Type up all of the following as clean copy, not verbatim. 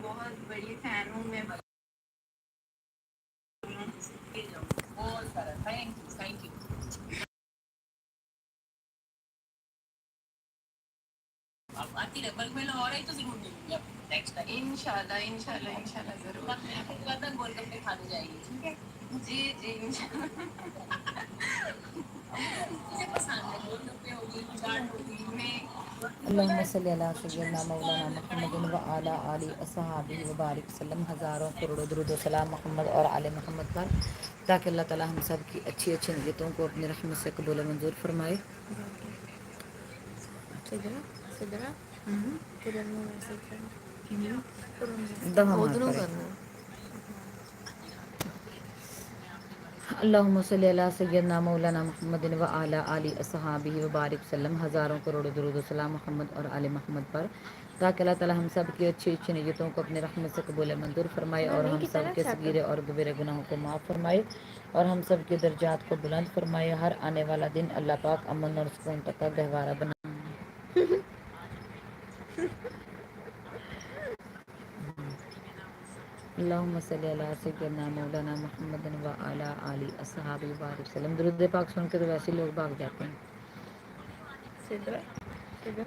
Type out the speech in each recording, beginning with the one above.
بہت بڑی فین ہوں میں بہت سارا تھینک یو آپ آتی رہے بلکہ میں اور تو ضرور ملوں گی آپ نیکسٹ ٹائم انشاءاللہ انشاءاللہ انشاءاللہ ضرور میں آپ کو کہتا گول گپے کھانے جائیں گے ٹھیک ہے جی جی انشاءاللہ مجھے پسند ہے گول گپے ہوگی چاٹ ہوگی میں اللہم صلی علی سیدنا مولانا محمد و علی آلہ اصحابہ وبارک وسلم ہزاروں کروڑوں درود و سلام محمد اور آل محمد پر تاکہ اللہ تعالی ہم سب کی اچھی اچھی نیتوں کو اپنی رحمت سے قبول و منظور فرمائے سدرا اللہم صلی علی سیدنا مولانا محمد و علی آلہ اصحابہ وبارک وسلم ہزاروں کروڑوں درود و سلام محمد اور آل محمد پر تاکہ اللہ تعالی ہم سب کی اچھی اچھی نیتوں کو اپنے رحمت سے قبول منظور فرمائے اور ہم سب کے صغیرے اور کبیرے گناہوں کو معاف فرمائے اور ہم سب کے درجات کو بلند فرمائے ہر آنے والا دن اللہ پاک امن اور سکون کا گہوارہ بنا اللہم صلی علی سیدنا مولانا محمد و علی آلہ اصحابہ وبارک وسلم درود پاک سن کے تو ویسے لوگ بھاگ جاتے ہیں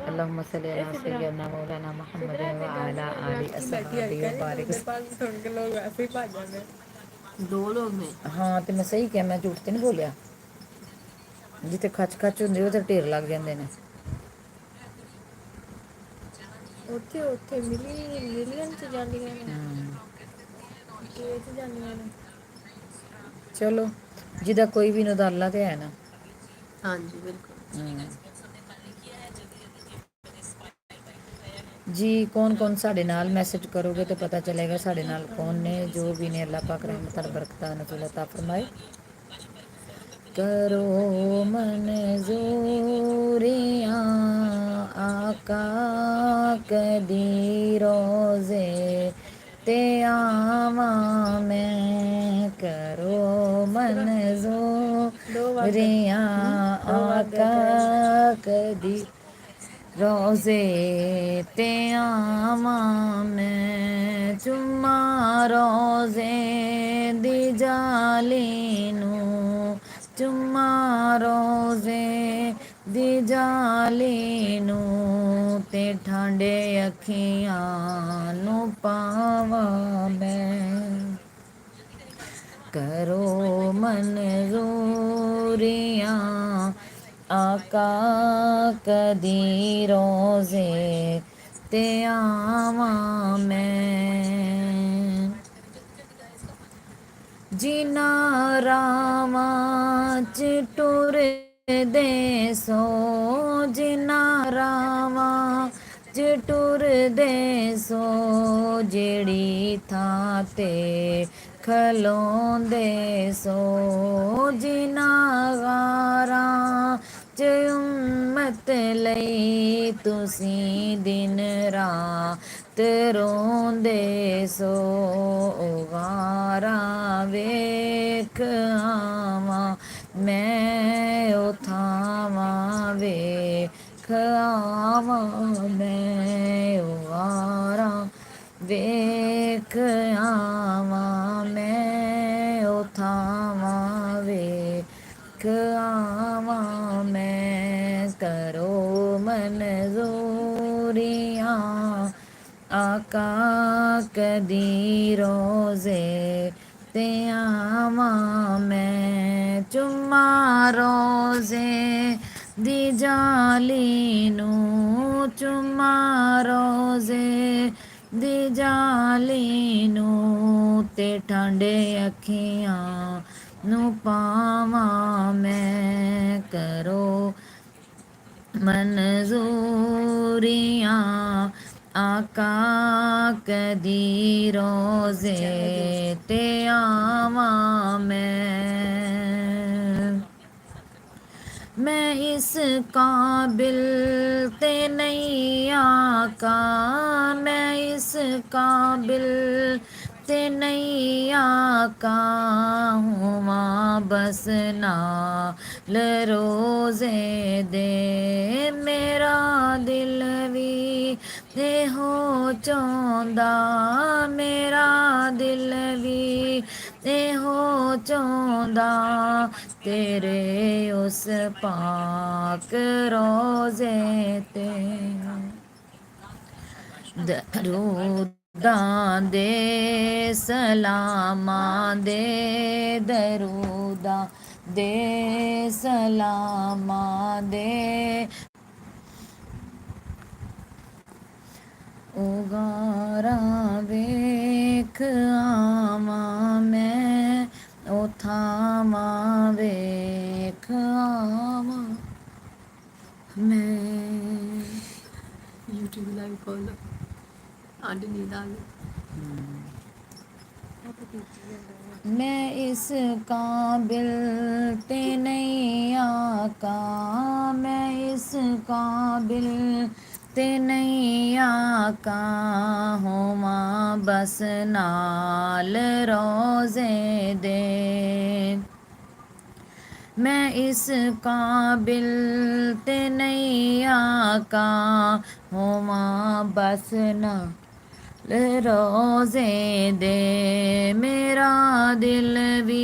اللہم صلی علی سیدنا مولانا محمد و علی آلہ اصحابہ وبارک وسلم سن کے لوگ ویسے ہی بھاگ جاتے ہیں دو لوگ میں ہاں تو میں صحیح کیا میں جھوٹ تے نہیں بولیا جتے کھچ کھچ ہوندی ادھر ٹیر لگ جاندے نے اوتھے ملین چ جاندیاں نے چلو جدا کوئی بھی نا ادا اللہ تے ہے نا ہاں جی بالکل جی کون کون ساڈے نال میسج کرو گے تو پتہ چلے گا ساڈے نال کون نے جو بھی نے اللہ پاک رحمت برکتہ نزول عطا فرمائے کرو منظوریاں آقا کدی روزے تے آواں میں کرو منظوریاں آقا کدی روزے تے آواں میں چما روزے دی جالی نو چما روزے دی جالی نو تے ٹھانڈے اکھیاں نو پاواں میں کرو منظوریاں آقا کدی روزے تے آواں میں ਜਿਨ੍ਹਾਂ ਰਾਵਾਂ 'ਚ ਟੁਰਦੇ ਸੋ, ਜਿਨ੍ਹਾਂ ਰਾਵਾਂ 'ਚ ਟੁਰਦੇ ਸੋ, ਜਿਹੜੀ ਥਾਂ 'ਤੇ ਖਲੋਂਦੇ ਸੋ, ਜਿਨ੍ਹਾਂ ਗਾਰਾਂ 'ਚ ਉਮਤ ਲਈ ਤੁਸੀਂ ਦਿਨ ਰਾਤ ਰੋਂਦੇ ਸੋ, ਉਹ ਗਾਰਾਂ ਵੇਖ ਆਵਾਂ ਮੈਂ, ਉਹ ਥਾਵਾਂ ਵੇਖ ਆਵਾਂ ਮੈਂ, ਉਹ ਗਾਰਾਂ ਵੇਖ ਆਵਾਂ ਮੈਂ, ਉਹ ਥਾਵਾਂ ਵੇਖ ਆਵਾਂ ਮੈਂ, ਕਰੋ ਮਨਜ਼ੂਰੀਆਂ ਆਕਾ ਕਦੀ ਰੋਜ਼ੇ ਤੇ ਆਵਾਂ ਮੈਂ, ਚੁੰਮਾ ਰੋਜ਼ੇ ਦੀ ਜਾਲੀ ਨੂੰ, ਚੁੰਮਾ ਰੋਜ਼ੇ ਦੀ ਜਾਲੀ ਨੂੰ, ਤੇ ਠੰਡੇ ਅੱਖੀਆਂ ਨੂੰ ਪਾਵਾਂ ਮੈਂ, ਕਰੋ ਮਨਜ਼ੂਰੀਆਂ ਆਕਾ ਕਦੀ ਰੋਜ਼ੇ ਤੇ ਆਵਾਂ ਮੈਂ ਇਸ ਕਾਬਿਲ ਤੇ ਨਹੀਂ ਆਕਾ, ਮੈਂ ਇਸ ਕਾਬਿਲ ਤੇ ਨਹੀਂ ਆਕਾ, ਹੋਵਾਂ ਬਸ ਨਾਲ ਰੋਜ਼ੇ ਦੇ, ਮੇਰਾ ਦਿਲ ਵੀ ਇਹੋ ਚਾਹੁੰਦਾ, ਮੇਰਾ ਦਿਲ ਵੀ ਇਹੋ ਚਾਹੁੰਦਾ, ਤੇਰੇ ਉਸ ਪਾਕ ਰੋਜ਼ੇ ਤੇ ਦਰੂਦਾਂ ਦੇ ਸਲਾਮਾਂ ਦੇ, ਦਰੂਦਾਂ ਦੇ ਸਲਾਮਾਂ ਦੇ, ਉਹ ਗਾਰਾਂ ਵੇਖ ਆਵਾਂ ਮੈਂ, ਉਹ ਥਾਵਾਂ ਵੇਖ ਆਵਾਂ ਮੈਂ। YouTube ਲਾਈਵ ਕਾਲ ਆਂਟੀ ਨੀਂਦ ਆ ਗਈ। ਮੈਂ ਇਸ ਕਾਬਿਲ ਤੇ ਨਹੀਂ ਆਕਾ, ਮੈਂ ਇਸ ਕਾਬਿਲ ਤੇ ਨਹੀਂ ਆਕਾ, ਹੋਵਾਂ ਬਸ ਨਾਲ ਰੋਜ਼ੇ ਦੇ, ਮੈਂ ਇਸ ਕਾਬਿਲ ਤੇ ਨਹੀਂ ਆਕਾ, ਹੋਵਾਂ ਬਸ ਨਾਲ ਰੋਜ਼ੇ ਦੇ, ਮੇਰਾ ਦਿਲ ਵੀ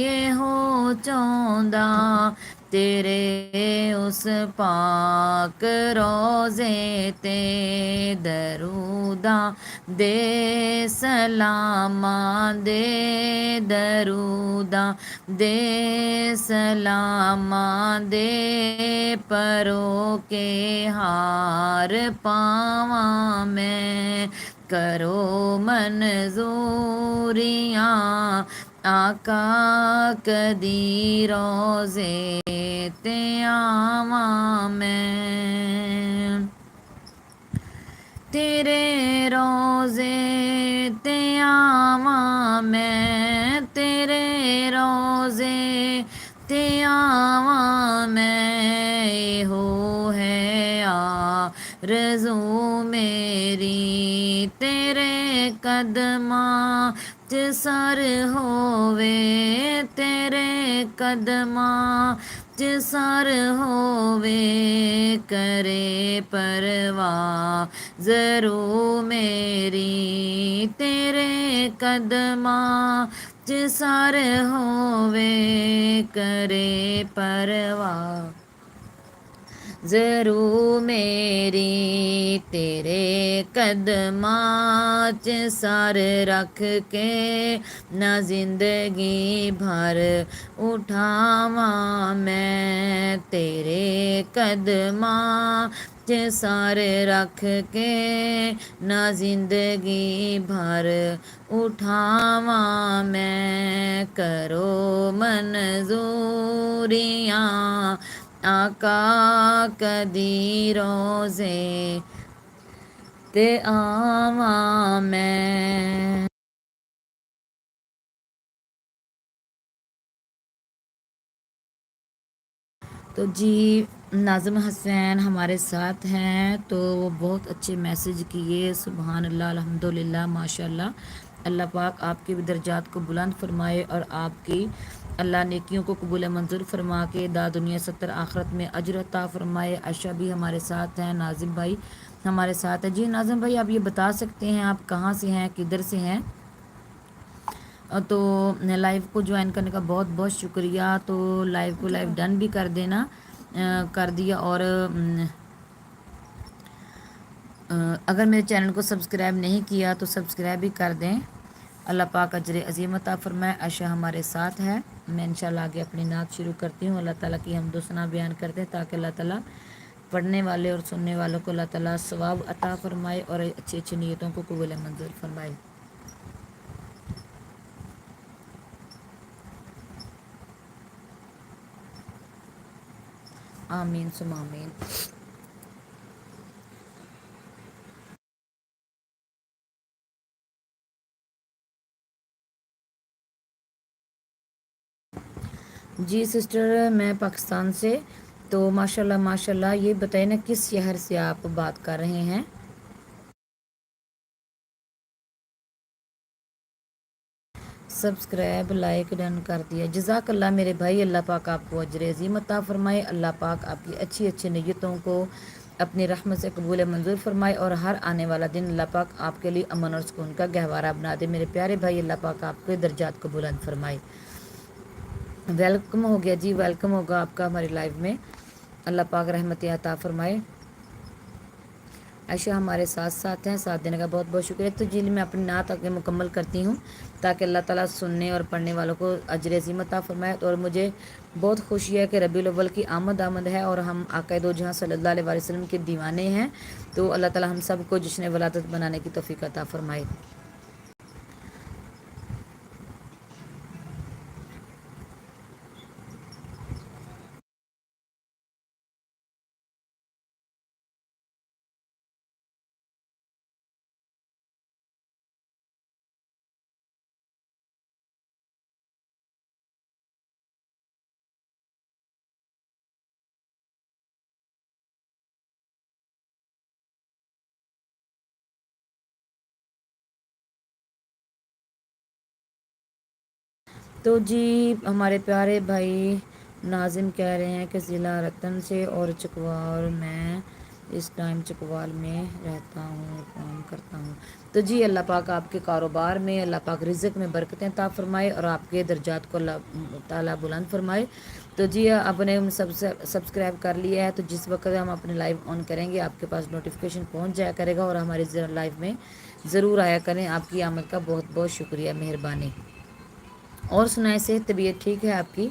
ਇਹੋ ਚਾਹੁੰਦਾ, ਤੇਰੇ ਉਸ ਪਾਕ ਰੋਜ਼ੇ ਤੇ ਦਰੂਦਾਂ ਦੇ ਸਲਾਮਾਂ ਦੇ, ਦਰੂਦਾਂ ਦੇ ਸਲਾਮਾਂ ਦੇ, ਪਰੋ ਕੇ ਹਾਰ ਪਾਵਾਂ ਮੈਂ, ਕਰੋ ਮਨਜ਼ੂਰੀਆਂ ਆਕਾ ਕਦੀ ਰੋਜ਼ੇ ਤੇ ਆਵਾਂ ਮੈਂ, ਤੇਰੇ ਰੋਜ਼ੇ ਤੇ ਆਵਾਂ ਮੈਂ, ਤੇਰੇ ਰੋਜ਼ੇ ਤੇ ਆਵਾਂ ਮੈਂ, ਇਹੋ ਹੈ ਆਰਜ਼ੂ ਮੇਰੀ, ਤੇਰੇ ਕਦਮਾਂ 'ਚ ਸਰ ਹੋਵੇ, ਤੇਰੇ ਕਦਮਾਂ 'ਚ ਸਰ ਹੋਵੇ, ਕਰੇ ਪਰਵਾਹ ਜ਼ਰੂਰ ਮੇਰੀ, ਤੇਰੇ ਕਦਮਾਂ 'ਚ ਸਰ ਹੋਵੇ, ਕਰੇ ਪਰਵਾਹ ਜ਼ਰੂਰ ਮੇਰੀ, ਤੇਰੇ ਕਦਮਾਂ 'ਚ ਸਰ ਰੱਖ ਕੇ ਨਾ ਜ਼ਿੰਦਗੀ ਭਰ ਉਠਾਵਾਂ ਮੈਂ, ਤੇਰੇ ਕਦਮਾਂ 'ਚ ਸਰ ਰੱਖ ਕੇ ਨਾ ਜ਼ਿੰਦਗੀ ਭਰ ਉਠਾਵਾਂ ਮੈਂ, کرو منظوریاں آقا کدی روزے تے آواں میں. تو جی ناظم حسین ہمارے ساتھ ہیں، تو وہ بہت اچھے میسج کیے. سبحان اللہ، الحمد للہ، ماشاء اللہ. اللہ پاک آپ کے بھی درجات کو بلند فرمائے اور آپ کی اللہ نیکیوں کو قبول منظور فرما کے دنیا 70 آخرت میں اجر عطا فرمائے. عائشہ بھی ہمارے ساتھ ہیں، ناظم بھائی ہمارے ساتھ ہیں. جی ناظم بھائی آپ یہ بتا سکتے ہیں آپ کہاں سے ہیں، کدھر سے ہیں؟ تو لائیو کو جوائن کرنے کا بہت بہت شکریہ. تو لائیو کو لائیو ڈن بھی کر دینا، کر دیا. اور اگر میرے چینل کو سبسکرائب نہیں کیا تو سبسکرائب بھی کر دیں. اللہ پاک اجر عظیم عطا فرمائے. عائشہ ہمارے ساتھ ہے. میں انشاءاللہ آگے اپنی نعت شروع کرتی ہوں. اللہ تعالیٰ کی حمد و ثنا بیان کرتے ہیں تاکہ اللہ تعالیٰ پڑھنے والے اور سننے والوں کو اللہ تعالیٰ ثواب عطا فرمائے اور اچھی اچھی نیتوں کو قبول منظور فرمائے. آمین ثم آمین. جی سسٹر میں پاکستان سے. تو ماشاءاللہ ماشاءاللہ. یہ بتائیں نا کس شہر سے آپ بات کر رہے ہیں؟ سبسکرائب لائک ڈن کر دیا. جزاک اللہ میرے بھائی. اللہ پاک آپ کو اجر عظیم عطا فرمائے. اللہ پاک آپ کی اچھی اچھی نیتوں کو اپنی رحمت سے قبول منظور فرمائے اور ہر آنے والا دن اللہ پاک آپ کے لیے امن اور سکون کا گہوارہ بنا دے. میرے پیارے بھائی اللہ پاک آپ کے درجات کو بلند فرمائے. ویلکم ہو گیا جی، ویلکم ہوگا آپ کا ہماری لائف میں. اللہ پاک رحمت عطا فرمائے. عائشہ ہمارے ساتھ ساتھ ہیں، ساتھ دینے کا بہت بہت شکریہ. تو جی میں اپنی نعت آگے مکمل کرتی ہوں تاکہ اللہ تعالیٰ سننے اور پڑھنے والوں کو اجر عظیم عطا فرمائے. اور مجھے بہت خوشی ہے کہ ربیع الاول کی آمد ہے اور ہم آقا دو جہاں صلی اللہ علیہ وسلم کے دیوانے ہیں. تو اللہ تعالیٰ ہم سب کو جشن ولادت بنانے کی توفیق عطا فرمائے. تو جی ہمارے پیارے بھائی ناظم کہہ رہے ہیں کہ ضلع رتن سے اور چکوال میں اس ٹائم چکوال میں رہتا ہوں، کام کرتا ہوں. تو جی اللہ پاک آپ کے کاروبار میں، اللہ پاک رزق میں برکتیں عطا فرمائے اور آپ کے درجات کو اللہ تعالیٰ بلند فرمائے. تو جی آپ نے سبسکرائب کر لیا ہے تو جس وقت ہم اپنے لائیو آن کریں گے آپ کے پاس نوٹیفیکیشن پہنچ جایا کرے گا اور ہماری لائیو میں ضرور آیا کریں. آپ کی آمد کا بہت بہت شکریہ، مہربانی. اور سنائیں سے طبیعت ٹھیک ہے آپ کی؟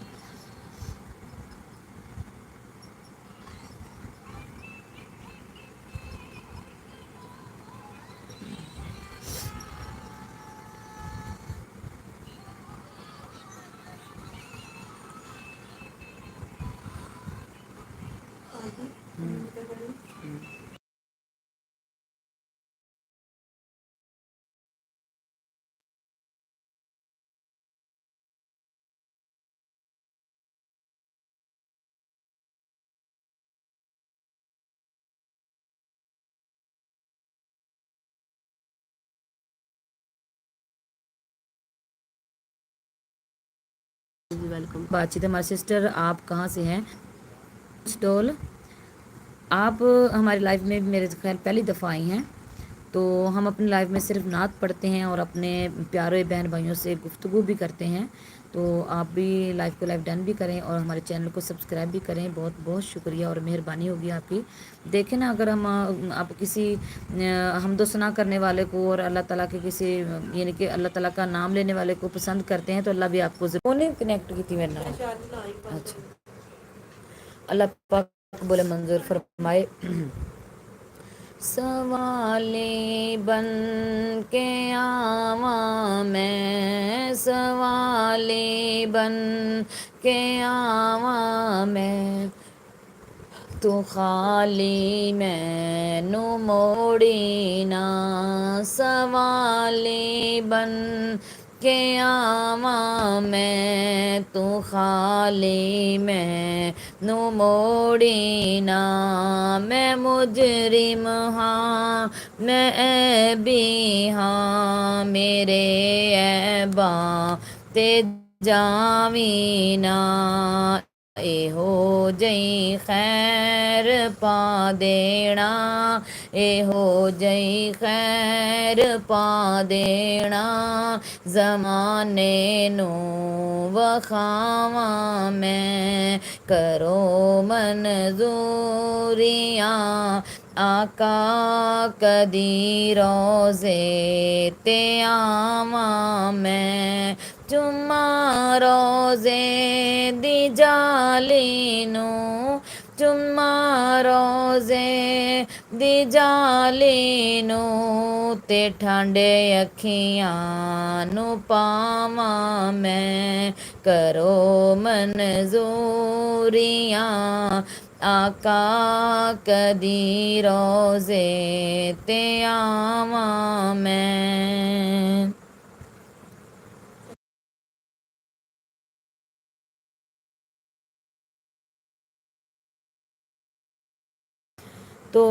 ویلکم. بات چیت ہمارے سسٹر آپ کہاں سے ہیں؟ اسٹول آپ ہماری لائف میں میرے خیال پہلی دفعہ آئی ہیں. تو ہم اپنی لائف میں صرف نعت پڑھتے ہیں اور اپنے پیارے بہن بھائیوں سے گفتگو بھی کرتے ہیں. تو آپ بھی لائف کو لائف ڈن بھی کریں اور ہمارے چینل کو سبسکرائب بھی کریں. بہت بہت شکریہ اور مہربانی ہوگی آپ کی. دیکھیں نا اگر ہم آپ کسی حمد و ثنا کرنے والے کو اور اللہ تعالیٰ کے کسی یعنی کہ اللہ تعالیٰ کا نام لینے والے کو پسند کرتے ہیں تو اللہ بھی آپ کو ضرور کنیکٹ کی تھی میرے نام. اچھا اللہ پاک بولے منظور فرمائے. سوالی بن کے آواں میں، سوالی بن کے آواں میں، تو خالی مینو موڑی نا، سوالی بن کے آواں میں، تو خالی مینو موڑی نا، میں مجرم ہاں میں عیبی ہاں، میرے عیباں تے جاویں نا، اے ہو جئی خیر پا دینا، اے ہو جئی خیر پا دینا، زمانے نو وکھاواں میں، کرو منظوریاں آقا کدی روزے تے آواں میں، چما روزے دی جالی نو، چما روزے دی جالی نو، تے ٹھنڈے اکھیاں نو پاواں میں، کرو منظوریاں آقا کدی روزے تے آواں میں۔ تو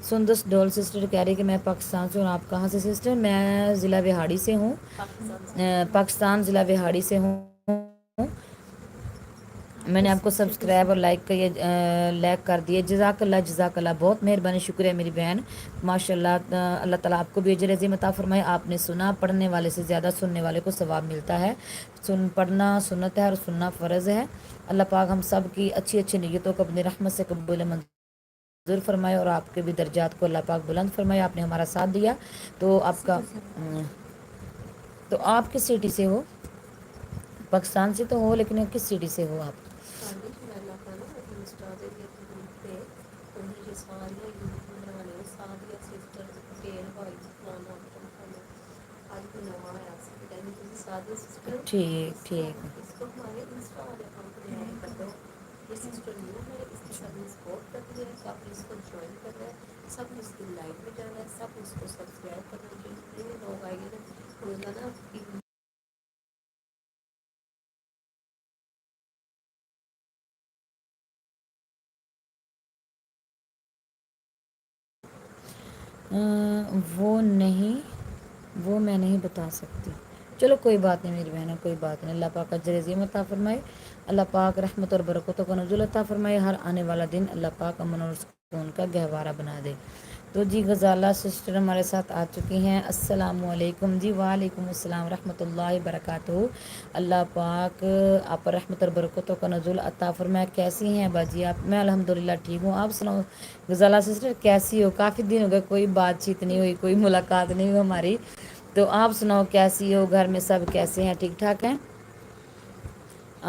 سندس ڈول سسٹر کہہ رہی کہ میں پاکستان سے ہوں، آپ کہاں سے سسٹر؟ میں ضلع وہاڑی سے ہوں، پاکستان ضلع وہاڑی سے ہوں۔ میں نے آپ کو سبسکرائب اور لائک کر دیے، جزاک اللہ بہت مہربانی، شکریہ میری بہن، ماشاء اللہ۔ اللہ تعالیٰ آپ کو بھی اجر عظیم عطا فرمائے۔ آپ نے سنا، پڑھنے والے سے زیادہ سننے والے کو ثواب ملتا ہے، پڑھنا سنت ہے اور سننا فرض ہے۔ اللہ پاک ہم سب کی اچھی اچھی نیتوں کو اپنی رحمت سے قبول منظور فرمائے، اور آپ کے بھی درجات کو اللہ پاک بلند فرمائے۔ آپ نے ہمارا ساتھ دیا، تو آپ کا تو آپ کس سٹی سے ہو؟ پاکستان سے تو ہو، لیکن کس سٹی سے ہو آپ؟ ٹھیک ٹھیک وہ نہیں، وہ میں نہیں بتا سکتی، چلو کوئی بات نہیں میری بہنوں، کوئی بات نہیں۔ اللہ پاک اجر عظیم عطا فرمائے، اللہ پاک رحمت اور برکتوں کا نزول عطا فرمائے، ہر آنے والا دن اللہ پاک امن اور سکون کا گہوارہ بنا دے۔ تو جی غزالہ سسٹر ہمارے ساتھ آ چکی ہیں، السلام علیکم جی۔ وعلیکم السلام ورحمۃ اللہ وبرکاتہ۔ اللہ پاک آپ پر رحمت اور برکتوں کا نزول عطا فرمائے۔ کیسی ہیں باجی آپ؟ میں الحمدللہ ٹھیک ہوں، آپ سناؤ غزالہ سسٹر کیسی ہو؟ کافی دن ہو گئے، کوئی بات چیت نہیں ہوئی، کوئی ملاقات نہیں ہوئی ہماری، تو آپ سناؤ کیسی ہو؟ گھر میں سب کیسے ہیں؟ ٹھیک ٹھاک ہیں؟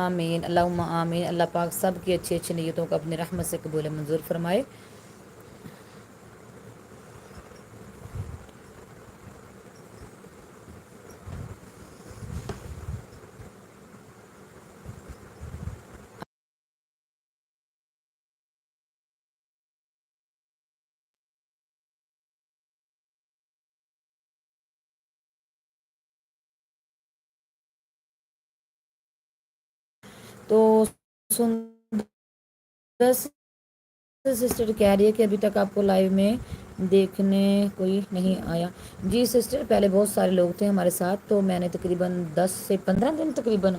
آمین اللہم آمین۔ اللہ پاک سب کی اچھی اچھی نیتوں کو اپنی رحمت سے قبول منظور فرمائے۔ تو سسٹر کہہ رہی ہے کہ ابھی تک آپ کو لائیو میں دیکھنے کوئی نہیں آیا۔ جی سسٹر، پہلے بہت سارے لوگ تھے ہمارے ساتھ، تو میں نے تقریباً 10 سے 15 دن تقریباً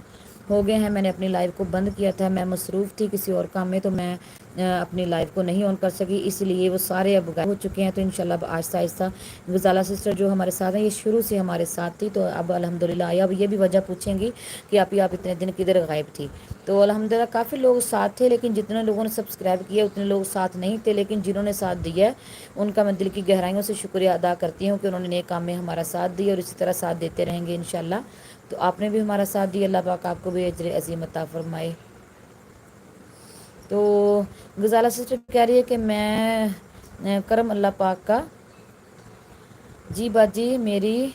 ہو گئے ہیں میں نے اپنی لائیو کو بند کیا تھا، میں مصروف تھی کسی اور کام میں، تو میں اپنی لائیو کو نہیں آن کر سکی، اس لیے وہ سارے اب غائب ہو چکے ہیں۔ تو انشاءاللہ اب آہستہ آہستہ غزالہ سسٹر جو ہمارے ساتھ ہیں، یہ شروع سے ہمارے ساتھ تھی، تو اب الحمدللہ آیا۔ اب یہ بھی وجہ پوچھیں گی کہ آپ اتنے دن کدھر غائب تھی؟ تو الحمدللہ کافی لوگ ساتھ تھے، لیکن جتنے لوگوں نے سبسکرائب کیا اتنے لوگ ساتھ نہیں تھے، لیکن جنہوں نے ساتھ دیا ہے ان کا میں دل کی گہرائیوں سے شکریہ ادا کرتی ہوں کہ انہوں نے نیک کام میں ہمارا ساتھ دیا، اور اسی طرح ساتھ دیتے رہیں گے انشاءاللہ۔ تو آپ نے بھی ہمارا ساتھ دیا، اللہ پاک آپ کو بھی اجر عظیم عطا فرمائے۔ تو غزالہ سسٹر کہہ رہی ہے کہ میں کرم اللہ پاک کا۔ جی باجی میری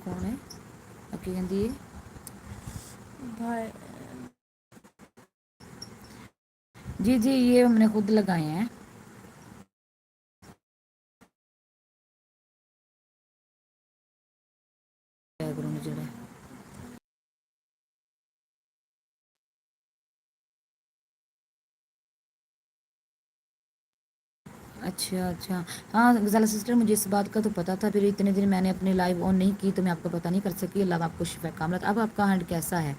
کون ہے کی کہندی بھائی جی جی یہ ہم نے خود لگائے ہیں۔ بیک گراؤنڈ جڑا ہے۔ اچھا اچھا ہاں غزالہ سسٹر مجھے اس بات کا تو پتہ تھا، پھر اتنے دن میں نے اپنے لائیو آن نہیں کی تو میں آپ کو پتہ نہیں کر سکی۔ اللہ آپ کو شفا کاملات۔ اب آپ کا ہینڈ کیسا ہے؟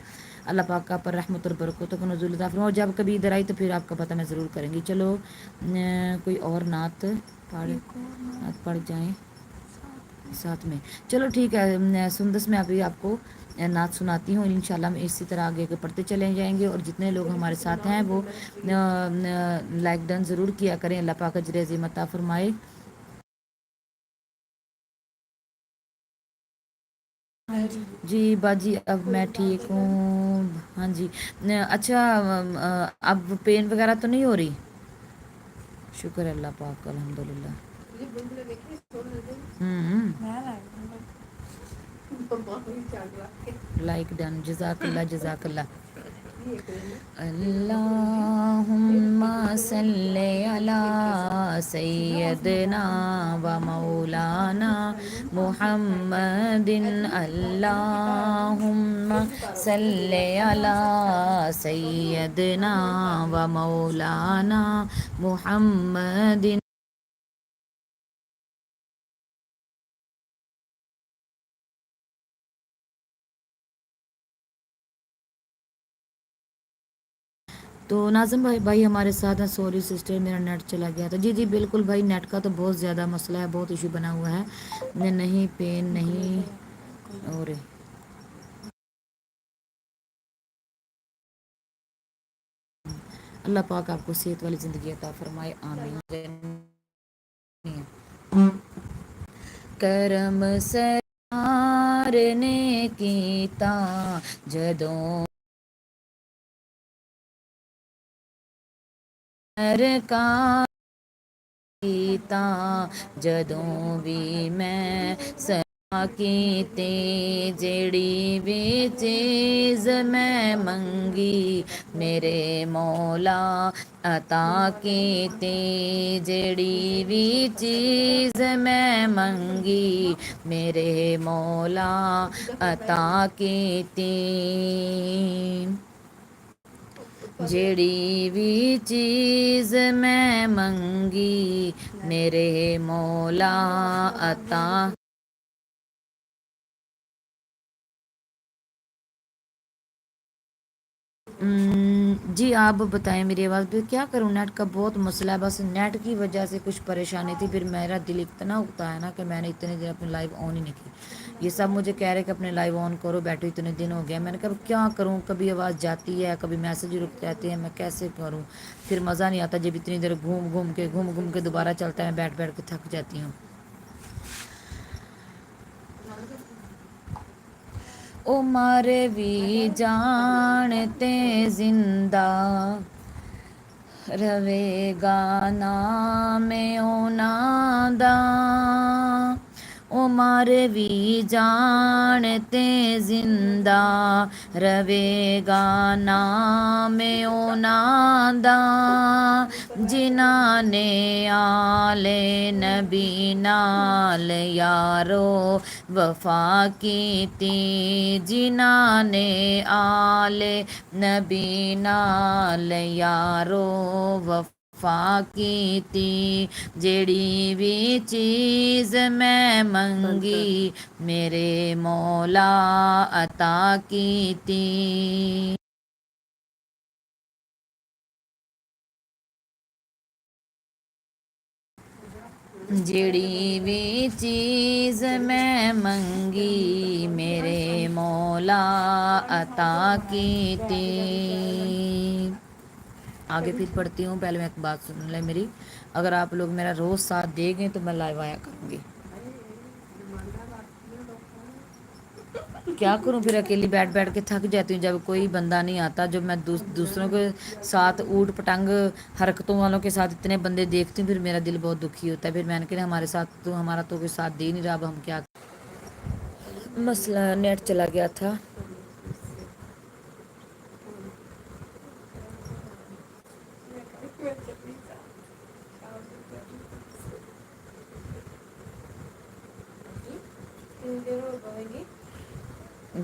اللہ پاک کا پر رحمت اور برکت و نزول عطا فرمائے، اور جب کبھی ادھر آئی تو پھر آپ کا پتہ میں ضرور کریں گی۔ چلو کوئی اور نعت پڑھ جائیں ساتھ میں، چلو ٹھیک ہے سندس میں ابھی آپ کو نعت سناتی ہوں، انشاءاللہ ہم اسی طرح آگے پڑھتے چلے جائیں گے، اور جتنے لوگ ہمارے ساتھ ہیں وہ لائک ڈن ضرور کیا کریں۔ اللہ پاک اجر عظیم عطا فرمائے۔ جی باجی اب میں ٹھیک ہوں، ہاں جی اچھا اب پین وغیرہ تو نہیں ہو رہی؟ شکر ہے اللہ پاک کا الحمدللہ۔ لائک ڈن، جزاک اللہ جزاک اللہ۔ اللہم صلی علی سیدنا و مولانا محمد، اللہم صلی علی سیدنا و مولانا محمد۔ تو ناظم بھائی ہمارے ساتھ ہیں، سوری سسٹر میرا نیٹ چلا گیا تھا۔ جی جی بالکل بھائی، نیٹ کا تو بہت زیادہ مسئلہ ہے، بہت ایشو بنا ہوا ہے، نہیں پین نہیں اور اللہ پاک آپ کو صحت والی زندگی عطا فرمائے، آمین۔ کرم سرکار نے کیتا جدوں سرکار کیتا جدوں بھی میں سرکار کیتے، جیڑی بھی چیز میں منگی میرے مولا عطا کیتے، جیڑی بھی چیز میں منگی میرے مولا عطا کیتی، جیڑی بھی چیز میں منگی میرے مولا عطا۔ جی آپ بتائیں میری آواز پہ کیا کروں، نیٹ کا بہت مسئلہ ہے، بس نیٹ کی وجہ سے کچھ پریشانی تھی، پھر میرا دل اتنا اگتا ہے نا کہ میں نے اتنے دن اپنے لائیو آن ہی نہیں کی۔ یہ سب مجھے کہہ رہے کہ اپنے لائیو آن کرو، بیٹھو اتنے دن ہو گیا، میں نے کہا کیا کروں، کبھی آواز جاتی ہے کبھی میسج رک جاتے ہیں، میں کیسے کروں، پھر مزہ نہیں آتا جب اتنی دیر گھوم گھوم کے دوبارہ چلتا ہے، بیٹھ کے تھک جاتی ہوں۔ عمر بھی جانتے زندہ رہے گا نام اونا دا، عمر بھی جانتے زندہ رہے گا نام اونا دا، جنہاں نے آل نبی نال یارو وفا کیتی، جنہاں نے آل نبی نال یارو وفا کیتی، جیڑی بھی چیز میں بند کر منگی میرے مولا عطا کیتی۔ جیڑی بھی چیز میں منگی میرے مولا عطا کیتی۔ آگے پھر پڑھتی ہوں، پہلے میں ایک بات سن لیں میری، اگر آپ لوگ میرا روز ساتھ دیں گے تو میں لائیو آیا کروں گی۔ کیا کروں پھر اکیلی بیٹھ بیٹھ کے تھک جاتی ہوں، جب کوئی بندہ نہیں آتا، جب میں دوسروں کے ساتھ اوٹ پٹنگ حرکتوں والوں کے ساتھ اتنے بندے دیکھتی ہوں، پھر میرا دل بہت دکھی ہوتا ہے، پھر میں نے کہا ہمارے ساتھ تو ہمارا تو کوئی ساتھ دے نہیں رہا، اب ہم کیا مسئلہ نیٹ چلا گیا تھا۔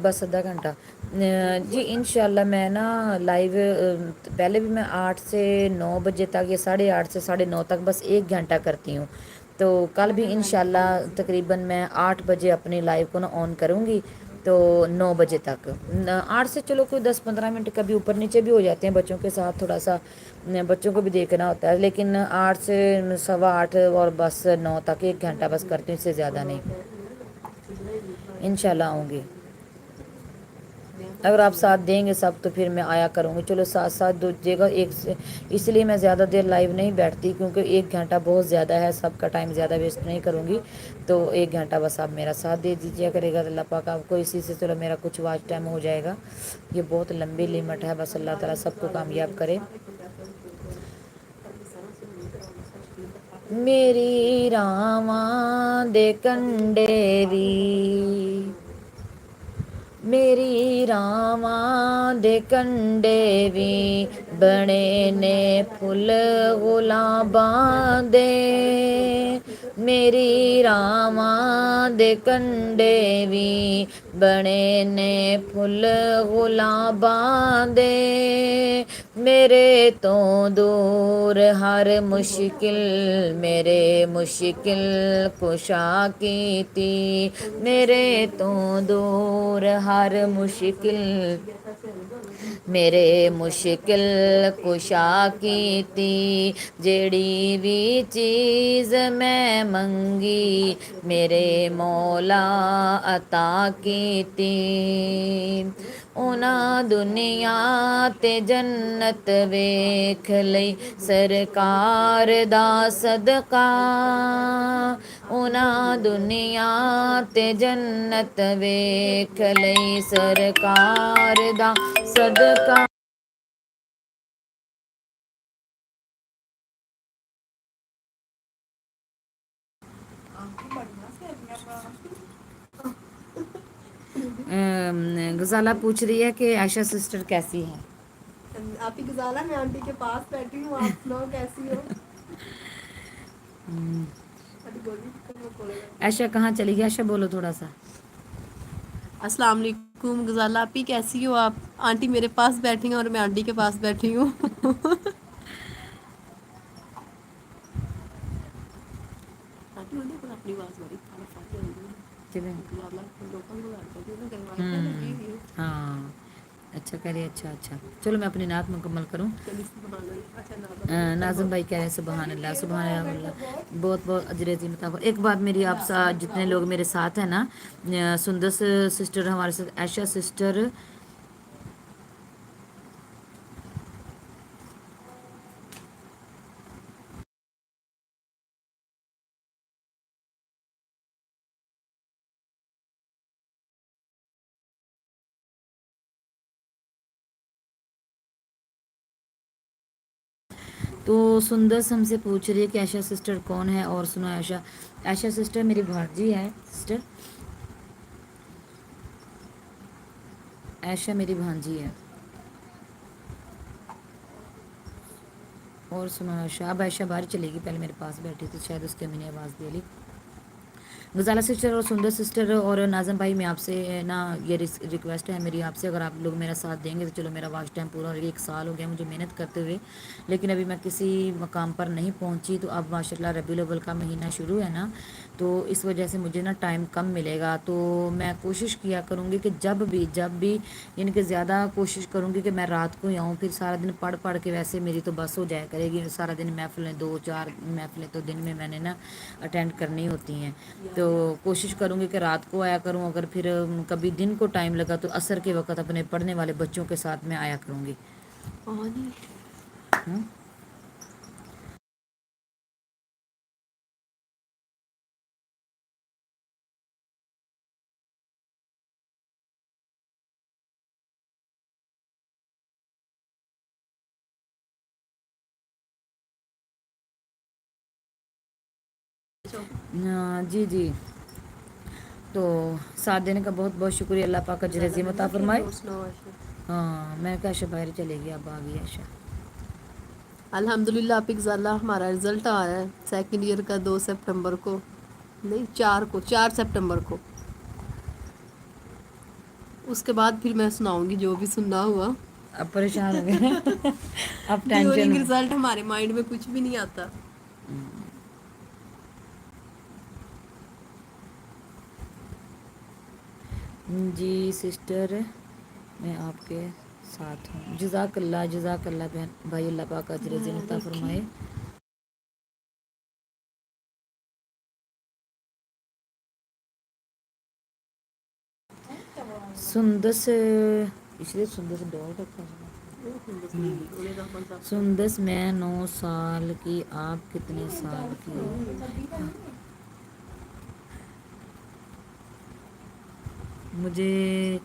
بس آدھا گھنٹہ جی انشاءاللہ میں نا لائیو پہلے بھی میں 8 سے 9 بجے تک یا 8:30 سے 9:30 تک بس 1 گھنٹہ کرتی ہوں، تو کل بھی انشاءاللہ تقریباً میں 8 بجے اپنی لائیو کو نا آن کروں گی، تو 9 بجے تک 8 سے چلو کوئی 10-15 منٹ کبھی اوپر نیچے بھی ہو جاتے ہیں بچوں کے ساتھ، تھوڑا سا بچوں کو بھی دیکھنا ہوتا ہے، لیکن 8 سے 8:15 اور بس 9 تک 1 گھنٹہ بس کرتی ہوں، اس سے زیادہ نہیں، انشاءاللہ آؤں گی۔ اگر آپ ساتھ دیں گے سب تو پھر میں آیا کروں گی، چلو ساتھ ساتھ دیجیے گا، اس لیے میں زیادہ دیر لائیو نہیں بیٹھتی کیونکہ 1 گھنٹہ بہت زیادہ ہے، سب کا ٹائم زیادہ ویسٹ نہیں کروں گی، تو 1 گھنٹہ بس آپ میرا ساتھ دے دیجیے کرے گا، اللہ پاک آپ کو اسی سے چلو میرا کچھ واچ ٹائم ہو جائے گا، یہ بہت لمبی لمٹ ہے، بس اللہ تعالیٰ سب کو کامیاب کرے۔ میری راواں دے کنڈے وی، میری راواں دے کنڈے وی بنے نے پھل گلاباں دے، میری راواں دے کنڈے وی بنے نے پھل گلاباں دے، میرے تو دور ہر مشکل میرے مشکل کشا کیتی، میرے تو دور ہر مشکل میرے مشکل کشا کیتی، جیڑی بھی چیز میں منگی میرے مولا عطا کیتی، انہاں دنیا تے جنت ویکھ لئی سرکار دا صدقہ، انہاں دنیا تے جنت ویکھ لئی سرکار دا صدقہ۔ غزالہ پوچھ رہی ہے کہ عائشہ سسٹر کیسی ہے؟ آپ ہی غزالہ میں آنٹی کے پاس بیٹھی ہوں، آپ سناؤ کیسی ہو؟ عائشہ کہاں چلی گئی؟ عائشہ بولو تھوڑا سا۔ السلام علیکم غزالہ آپی، کیسی ہو آپ؟ آنٹی میرے پاس بیٹھی ہیں اور میں آنٹی کے پاس بیٹھی ہوں۔ ہاں اچھا کرے، اچھا اچھا، چلو میں اپنی نعت مکمل کروں۔ ناظم بھائی کہہ رہے ہیں سبحان اللہ سبحان اللہ، بہت بہت اجر عظیم عطا ہو۔ ایک بات میری آپ جتنے لوگ میرے ساتھ ہیں نا، سندس سسٹر ہمارے ساتھ، عائشہ سسٹر، تو سندس ہم سے پوچھ رہی ہے کہ عائشہ سسٹر کون ہے، اور سنو عائشہ، عائشہ سسٹر میری بھانجی ہے، سسٹر عائشہ میری بھانجی ہے، اور سنا عائشہ، اب عائشہ باہر چلے گی، پہلے میرے پاس بیٹھی تھی، شاید اس کے امی نے آواز دے لی۔ غزالہ سسٹر اور سندر سسٹر اور ناظم بھائی، میں آپ سے نا یہ ریکویسٹ ہے میری آپ سے، اگر آپ لوگ میرا ساتھ دیں گے تو چلو میرا واچ ٹائم پورا ہو گیا، 1 سال ہو گیا مجھے محنت کرتے ہوئے، لیکن ابھی میں کسی مقام پر نہیں پہنچی، تو اب ماشاء اللہ ربیع الاول کا مہینہ شروع ہے نا، تو اس وجہ سے مجھے نا ٹائم کم ملے گا، تو میں کوشش کیا کروں گی کہ جب بھی یعنی کہ زیادہ کوشش کروں گی کہ میں رات کو ہی آؤں، پھر سارا دن پڑھ پڑھ کے ویسے میری تو بس ہو جایا کرے گی، سارا دن محفلیں 2 4 محفلیں تو دن میں نے نا اٹینڈ کرنی ہوتی ہیں، تو کوشش کروں گی کہ رات کو آیا کروں، اگر پھر کبھی دن کو ٹائم لگا تو عصر کے وقت اپنے پڑھنے والے بچوں کے ساتھ میں آیا کروں گی۔ پانی ہوں؟ جی جی، تو ساتھ دینے کا بہت بہت شکریہ، اللہ پاک اجر عظیم عطا فرمائے۔ اور سناؤ عائشہ؟ ہاں میں کہ عائشہ باہر چلے گی، اب آ گئی عائشہ۔ الحمد للہ آپ غزالہ ہمارا رزلٹ آ رہا ہے سیکنڈ ایئر کا 2 سپٹمبر کو، نہیں 4 سپٹمبر کو، اس کے بعد پھر میں سناؤں گی جو بھی سننا ہوا۔ اب پریشان ہو گئے اب ٹینشن ڈیورنگ رزلٹ ہمارے مائنڈ میں کچھ بھی نہیں آتا۔ جی سسٹر، میں آپ کے ساتھ ہوں، جزاک اللہ بہن بھائی، اللہ پاک اجر عظیم عطا فرمائے۔ سندس اس لیے سندس ڈاٹ رکھا سندس میں 9 سال کی، آپ کتنے سال کی ہو؟ مجھے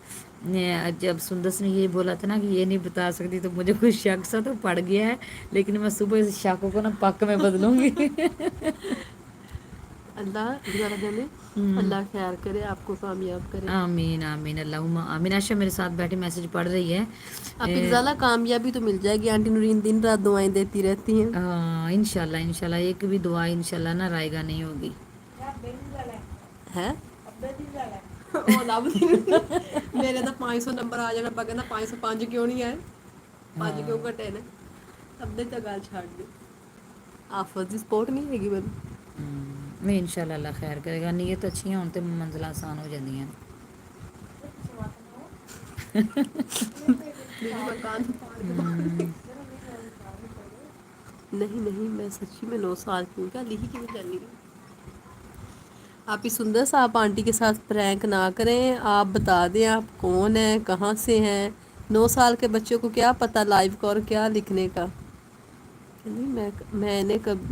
جب سندس نے یہ بولا تھا نا کہ یہ نہیں بتا سکتی، تو مجھے کوئی شک سا تو پڑ گیا ہے، لیکن میں صبح اس شک کو نا پک میں بدلوں گی۔ گزارا جانے اللہ خیر کرے، آپ کو کامیاب کرے۔ آمین آمین اللہم آمین۔ عائشہ میرے ساتھ بیٹھی میسج پڑھ رہی ہے۔ آپ غزالہ کامیابی تو مل جائے گی، آنٹی نورین دن رات دعائیں دیتی رہتی ہیں۔ ہاں انشاءاللہ ایک بھی دعا انشاءاللہ نہ رائے گا نہیں ہوگی۔ ہے میرے تو 500 نمبر آ جانا، پا کہنا 505 کیوں نہیں آئے، 5 کیوں کٹے نے، اب تو گل چھاڑ دی، آفت دی سپورٹ نہیں ہے گی میری۔ نہیں انشاءاللہ اللہ خیر کرے گا، نیت اچھی ہوں تو منزل آسان ہو جاتی ہیں۔ نہیں میں سچی میں 9 سال کی ہوں، کیا لکھی کیوں جانی ہے۔ آپ ہی سندر سا، آپ آنٹی کے ساتھ پرینک نہ کریں، آپ بتا دیں آپ کون ہیں، کہاں سے ہیں۔ 9 سال کے بچوں کو کیا پتا لائیو کا اور کیا لکھنے کا۔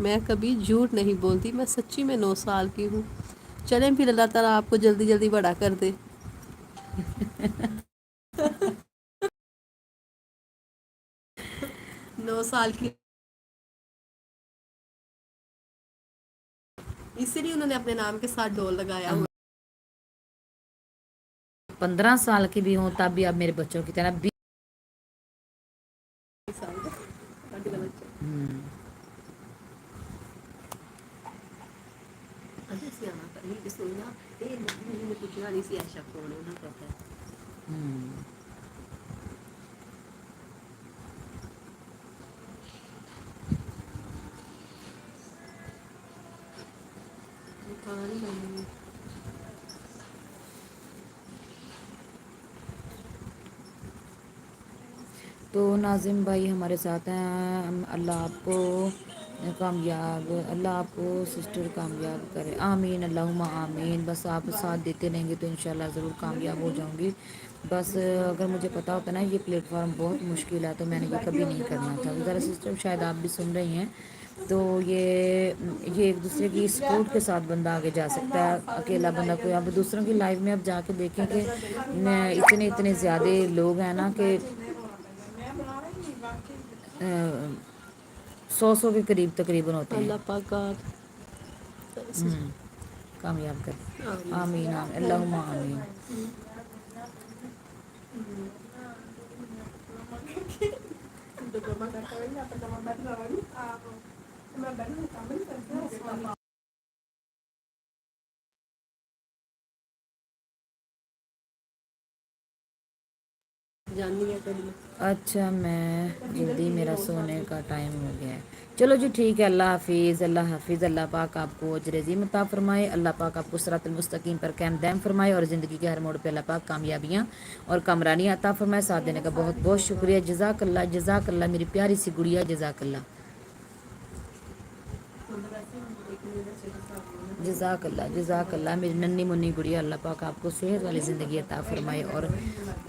میں کبھی جھوٹ نہیں بولتی، میں سچی میں 9 سال کی ہوں۔ چلیں پھر اللہ تعالیٰ آپ کو جلدی جلدی بڑا کر دے۔ 9 سال کی، اسی لیے انہوں نے اپنے نام کے ساتھ ڈول لگایا ہوا۔ 15 سال کی بھی ہوں تب بھی اب میرے بچوں کی طرح تو ناظم بھائی ہمارے ساتھ ہیں، اللہ آپ کو کامیاب، اللہ آپ کو سسٹر کامیاب کرے، آمین اللہم آمین۔ بس آپ ساتھ دیتے رہیں گے تو انشاءاللہ ضرور کامیاب ہو جاؤں گی۔ بس اگر مجھے پتا ہوتا نا یہ پلیٹ فارم بہت مشکل ہے تو میں نے یہ کبھی نہیں کرنا تھا۔ ذرا سسٹر شاید آپ بھی سن رہی ہیں، تو یہ ایک دوسرے کی سپورٹ کے ساتھ بندہ آگے جا سکتا ہے، اکیلا بندہ کوئی، اب دوسروں کی لائف میں اب جا کے دیکھیں کہ اتنے زیادہ لوگ ہیں نا کہ 100 کے قریب تقریباً ہوتے ہیں۔ اللہ پاک آپ کامیاب کر، آمین آمین اللہم آمین۔ جانی ہے کبھی اچھا میں جلدی میرا سونے کا ٹائم ہو گیا ہے. چلو جی ٹھیک ہے. اللہ حافظ. اللہ حافظ. اللہ پاک آپ کو اجر عظیم عطا فرمائے. اللہ پاک آپ کو صراط المستقیم پر قائم دائم فرمائے اور زندگی کے ہر موڑ پہ اللہ پاک کامیابیاں اور کامرانی عطا فرمائے. ساتھ دینے کا بہت بہت شکریہ. جزاک اللہ جزاک اللہ میری پیاری سی گڑیا. جزاک اللہ جزاک اللہ جزاک اللہ میری ننھی منی گڑیا. اللہ پاک آپ کو صحت والی زندگی عطا فرمائے اور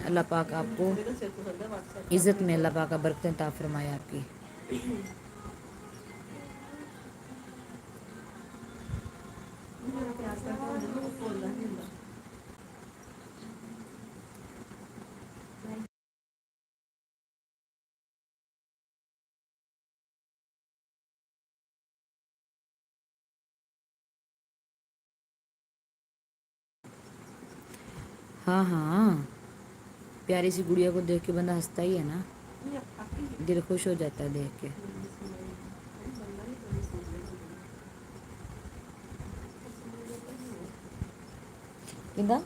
اللہ پاک آپ کو عزت میں اللہ پاک برکتیں عطا فرمائے آپ کی. ہاں ہاں پیاری سی گڑیا کو دیکھ کے بندہ ہنستا ہی ہے نا. دل خوش ہو جاتا ہے دیکھ کے. کدا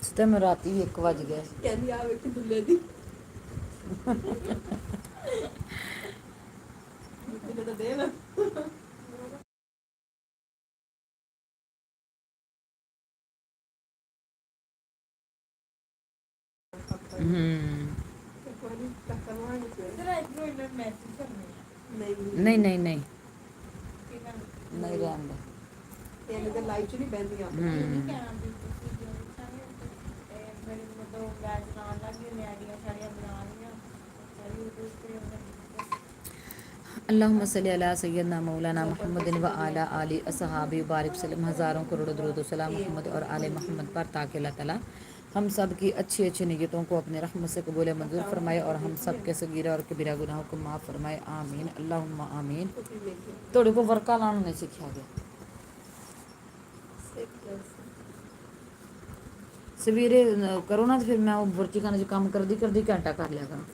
س میں راتی بھی 1 بج گیا. کہنی آ ویکھی دلے دی تو دے نا نہیں نہیں نہیں نہیں رہن دو. لائف چ نہیں بہندیاں اللہم صلی علی سیدنا مولانا محمد و علی آل اصحابہ بارک وسلم. ہزاروں کروڑ درود و سلام محمد اور آل محمد پر تاکہ اللہ تعالی ہم سب کی اچھی اچھی نیتوں کو اپنے رحمت سے قبول منظور فرمائے اور ہم سب کے صغیرہ اور کبیرہ گناہوں کو معاف فرمائے. آمین اللہم آمین. توڑے کو ورکا لانا نہیں سیکھا گیا. سویرے کرو نا تو پھر میں برچی خانے کام کرਦੀ کرਦੀ گھنٹہ کر لیا کروں.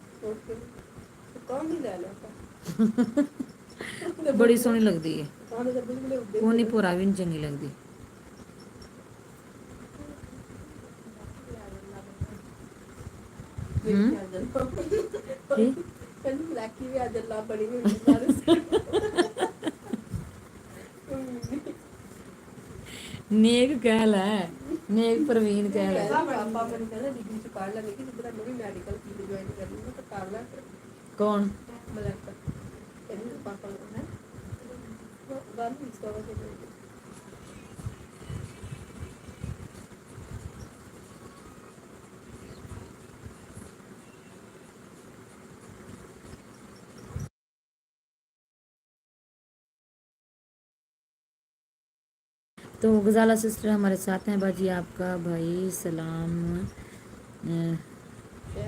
کون نہیں لے لیا بڑی سونی لگدی ہے. کونی پورا بھی نہیں چنگی لگدی. بلیکی بھی اج اللہ بڑی ہوئی. نیک کہل ہے نیک پروین کہل ہے. کون تو غزالہ سسٹر ہمارے ساتھ ہیں. باجی آپ کا بھائی سلام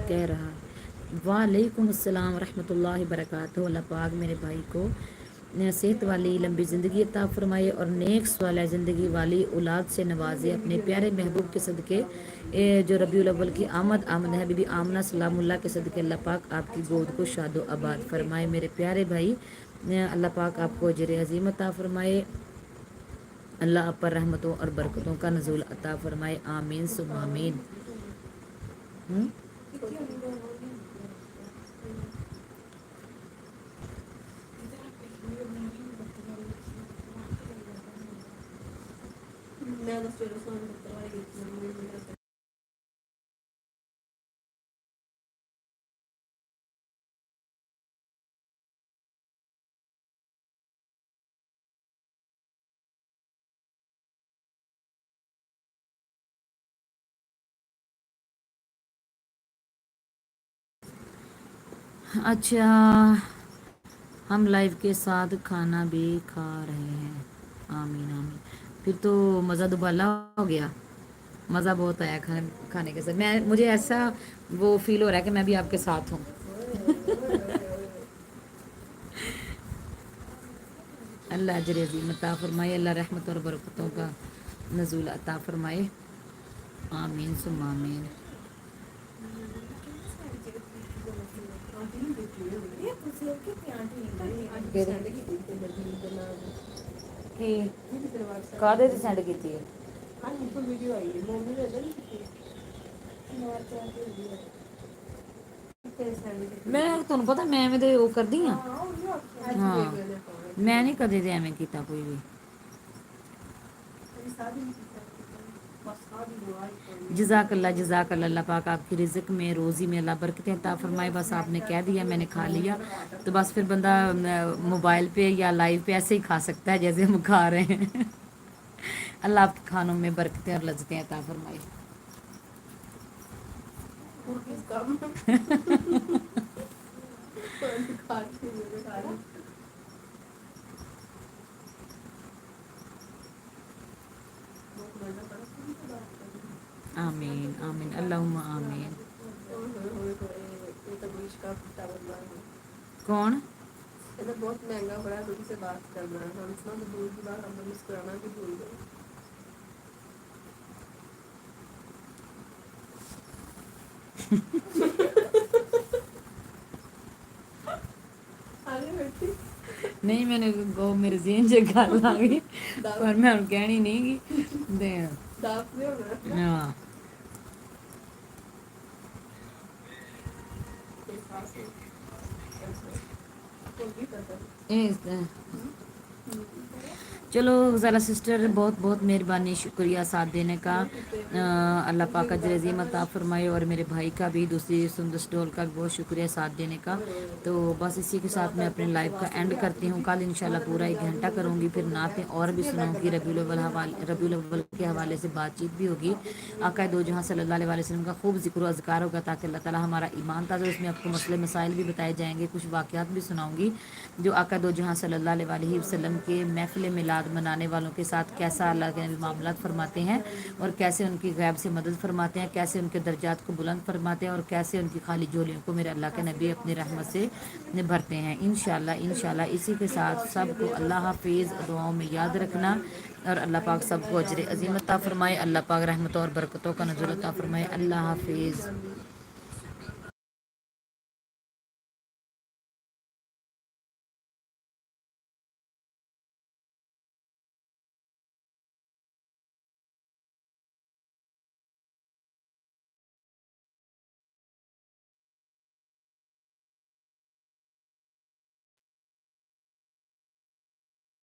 کہہ رہا ہے. وعلیکم السلام ورحمۃ اللہ وبرکاتہ. اللہ پاک میرے بھائی کو صحت والی لمبی زندگی عطا فرمائے اور نیک صالح زندگی والی اولاد سے نوازے. اپنے پیارے محبوب کے صدقے جو ربیع الاول کی آمد ہے بی بی آمنہ سلام اللہ کے صدقے اللہ پاک آپ کی گود کو شاد و آباد فرمائے. میرے پیارے بھائی اللہ پاک آپ کو اجر عظیم عطا فرمائے. اللہ آپ پر رحمتوں اور برکتوں کا نزول عطا فرمائے. آمین ثم آمین. اچھا ہم لائف کے ساتھ کھانا بھی کھا رہے ہیں. آمین آمین. پھر تو مزہ دوبالا ہو گیا. مزہ بہت آیا کھانے کے ساتھ. مجھے ایسا وہ فیل ہو رہا ہے کہ میں بھی آپ کے ساتھ ہوں. اللہ اجر عظیم عطا فرمائے. اللہ رحمت اور برکتوں کا نزول عطا فرمائے. آمین ثم آمین۔ کادے تے سینڈ کیتی ہے؟ میں تہن پتا میں ایویں تے وہ کرਦੀ ہاں ہاں میں نہیں کدے تے ایویں کیتا کوئی بھی جزاک اللہ پاک آپ کی رزق میں روزی میں اللہ برکتیں عطا فرمائے۔ بس آپ نے کہہ دیا میں نے کھا لیا تو بس پھر بندہ موبائل پہ یا لائیو پہ ایسے ہی کھا سکتا ہے جیسے ہم کھا رہے ہیں۔ اللہ آپ کے کھانوں میں برکتیں اور لذتیں عطا فرمائے۔ آمین آمین اللہم آمین۔ کون؟ بہت مہنگا پڑا تم سے بات کرنا، ہنسنا تو دور کی بات، ہم مسکرانا بھی بھول گئے۔ نہیں میں نے وہ میرے ذہن سے گل آ گئی پر میں ہن کہنی نہیں گی دے ہاں چلو ذرا سسٹر بہت بہت مہربانی شکریہ ساتھ دینے کا۔ اللہ پاک اجر عظیم عطا فرمائے، اور میرے بھائی کا بھی، دوسری سندس ڈول کا بھی بہت شکریہ ساتھ دینے کا۔ تو بس اسی کے ساتھ میں اپنے لائف کا اینڈ کرتی ہوں۔ کل انشاءاللہ پورا 1 گھنٹہ کروں گی، پھر نعتیں اور بھی سناؤں گی، ربیع الاول کے حوالے سے بات چیت بھی ہوگی، آقا دو جہاں صلی اللہ علیہ وسلم کا خوب ذکر و اذکار ہوگا تاکہ اللہ تعالی ہمارا ایمان تازہ، اس میں آپ کو مسئلے مسائل بھی بتائے جائیں گے، کچھ واقعات بھی سناؤں گی جو آقا دو جہاں صلی اللہ علیہ وسلم کے محفل میلاد منانے والوں کے ساتھ کیسا اللہ کے نبی معاملات فرماتے ہیں، اور کیسے ان کی غیب سے مدد فرماتے ہیں، کیسے ان کے درجات کو بلند فرماتے ہیں، اور کیسے ان کی خالی جولیوں کو میرے اللہ کے نبی اپنی رحمت سے بھرتے ہیں۔ انشاءاللہ اسی کے ساتھ سب کو اللہ حافظ، دعاؤں میں یاد رکھنا، اور اللہ پاک سب کو اجر عظیم عطا فرمائے، اللہ پاک رحمتوں اور برکتوں کا نزول عطا فرمائے۔ اللہ حافظ۔